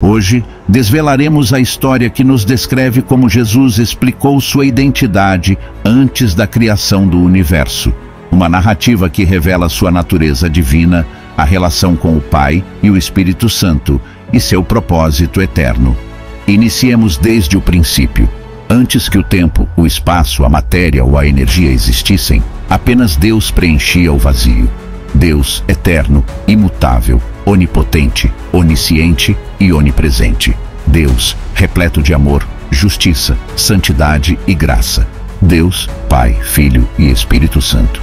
Hoje, desvelaremos a história que nos descreve como Jesus explicou sua identidade antes da criação do universo. Uma narrativa que revela sua natureza divina, a relação com o Pai e o Espírito Santo e seu propósito eterno. Iniciemos desde o princípio. Antes que o tempo, o espaço, a matéria ou a energia existissem, apenas Deus preenchia o vazio. Deus eterno, imutável, onipotente, onisciente e onipresente. Deus, repleto de amor, justiça, santidade e graça. Deus, Pai, Filho e Espírito Santo.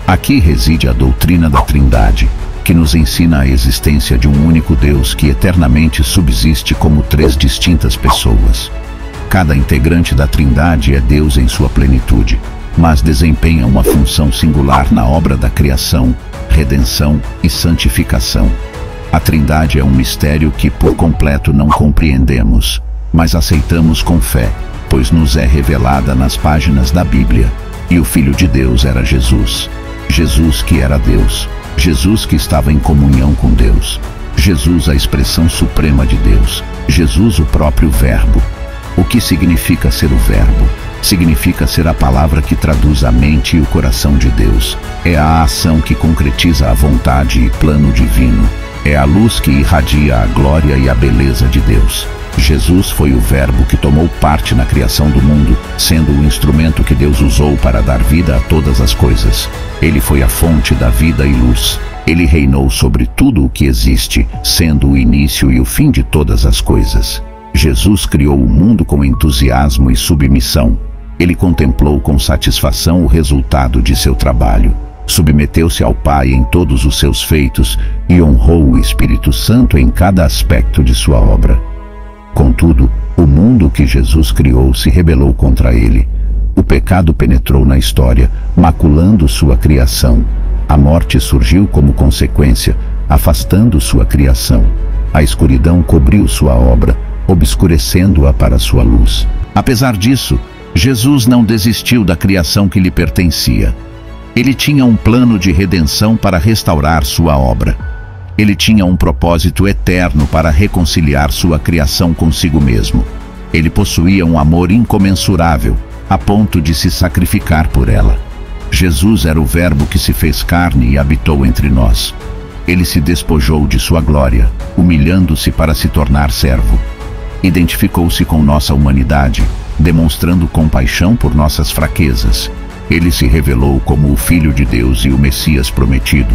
Aqui reside a doutrina da Trindade, que nos ensina a existência de um único Deus que eternamente subsiste como três distintas pessoas. Cada integrante da Trindade é Deus em sua plenitude, mas desempenha uma função singular na obra da criação, redenção e santificação. A Trindade é um mistério que por completo não compreendemos, mas aceitamos com fé, pois nos é revelada nas páginas da Bíblia. E o Filho de Deus era Jesus. Jesus que era Deus. Jesus que estava em comunhão com Deus. Jesus, a expressão suprema de Deus. Jesus, o próprio Verbo. O que significa ser o Verbo? Significa ser a palavra que traduz a mente e o coração de Deus. É a ação que concretiza a vontade e plano divino. É a luz que irradia a glória e a beleza de Deus. Jesus foi o Verbo que tomou parte na criação do mundo, sendo o instrumento que Deus usou para dar vida a todas as coisas. Ele foi a fonte da vida e luz. Ele reinou sobre tudo o que existe, sendo o início e o fim de todas as coisas. Jesus criou o mundo com entusiasmo e submissão. Ele contemplou com satisfação o resultado de seu trabalho. Submeteu-se ao Pai em todos os seus feitos e honrou o Espírito Santo em cada aspecto de sua obra. Contudo, o mundo que Jesus criou se rebelou contra ele. O pecado penetrou na história, maculando sua criação. A morte surgiu como consequência, afastando sua criação. A escuridão cobriu sua obra, obscurecendo-a para sua luz. Apesar disso, Jesus não desistiu da criação que lhe pertencia. Ele tinha um plano de redenção para restaurar sua obra. Ele tinha um propósito eterno para reconciliar sua criação consigo mesmo. Ele possuía um amor incomensurável, a ponto de se sacrificar por ela. Jesus era o Verbo que se fez carne e habitou entre nós. Ele se despojou de sua glória, humilhando-se para se tornar servo. Identificou-se com nossa humanidade, demonstrando compaixão por nossas fraquezas. Ele se revelou como o Filho de Deus e o Messias prometido.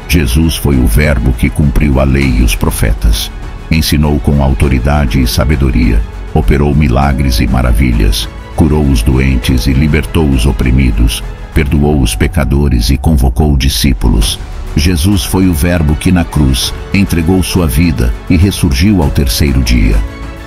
Jesus foi o Verbo que cumpriu a lei e os profetas. Ensinou com autoridade e sabedoria, operou milagres e maravilhas, curou os doentes e libertou os oprimidos, perdoou os pecadores e convocou discípulos. Jesus foi o Verbo que na cruz entregou sua vida e ressurgiu ao terceiro dia.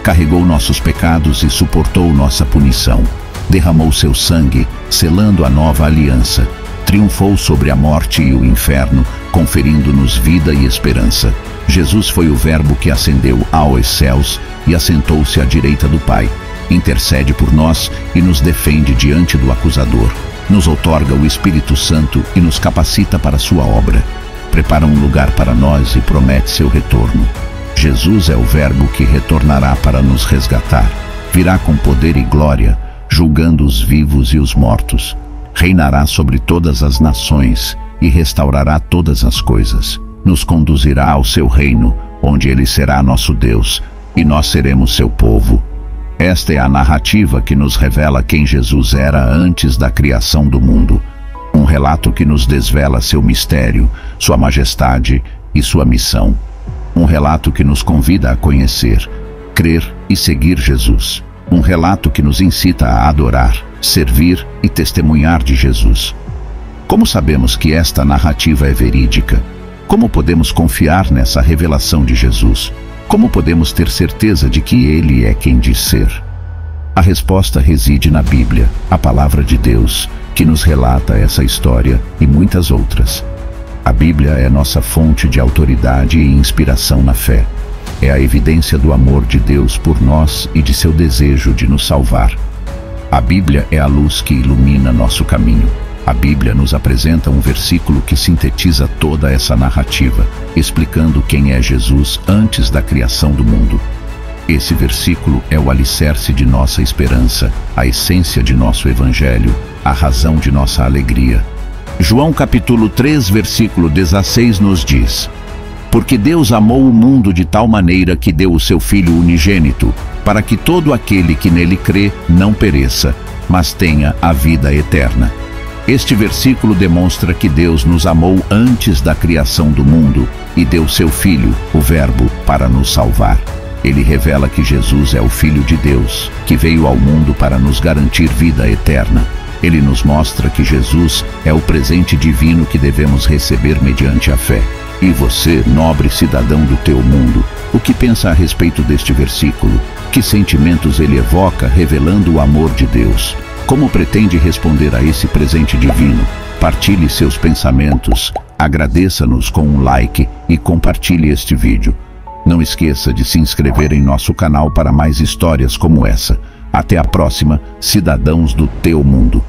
Carregou nossos pecados e suportou nossa punição. Derramou seu sangue, selando a nova aliança. Triunfou sobre a morte e o inferno, conferindo-nos vida e esperança. Jesus foi o Verbo que ascendeu aos céus e assentou-se à direita do Pai. Intercede por nós e nos defende diante do acusador. Nos outorga o Espírito Santo e nos capacita para sua obra. Prepara um lugar para nós e promete seu retorno. Jesus é o Verbo que retornará para nos resgatar. Virá com poder e glória, julgando os vivos e os mortos. Reinará sobre todas as nações e restaurará todas as coisas. Nos conduzirá ao seu reino, onde ele será nosso Deus, e nós seremos seu povo. Esta é a narrativa que nos revela quem Jesus era antes da criação do mundo. Um relato que nos desvela seu mistério, sua majestade e sua missão. Um relato que nos convida a conhecer, crer e seguir Jesus. Um relato que nos incita a adorar, servir e testemunhar de Jesus. Como sabemos que esta narrativa é verídica? Como podemos confiar nessa revelação de Jesus? Como podemos ter certeza de que Ele é quem diz ser? A resposta reside na Bíblia, a palavra de Deus, que nos relata essa história e muitas outras. A Bíblia é nossa fonte de autoridade e inspiração na fé. É a evidência do amor de Deus por nós e de seu desejo de nos salvar. A Bíblia é a luz que ilumina nosso caminho. A Bíblia nos apresenta um versículo que sintetiza toda essa narrativa, explicando quem é Jesus antes da criação do mundo. Esse versículo é o alicerce de nossa esperança, a essência de nosso evangelho, a razão de nossa alegria. João capítulo 3, versículo 16 nos diz: Porque Deus amou o mundo de tal maneira que deu o seu Filho unigênito, para que todo aquele que nele crê não pereça, mas tenha a vida eterna. Este versículo demonstra que Deus nos amou antes da criação do mundo e deu seu Filho, o Verbo, para nos salvar. Ele revela que Jesus é o Filho de Deus, que veio ao mundo para nos garantir vida eterna. Ele nos mostra que Jesus é o presente divino que devemos receber mediante a fé. E você, nobre cidadão do teu mundo, o que pensa a respeito deste versículo? Que sentimentos ele evoca, revelando o amor de Deus? Como pretende responder a esse presente divino? Partilhe seus pensamentos, agradeça-nos com um like e compartilhe este vídeo. Não esqueça de se inscrever em nosso canal para mais histórias como essa. Até a próxima, cidadãos do teu mundo.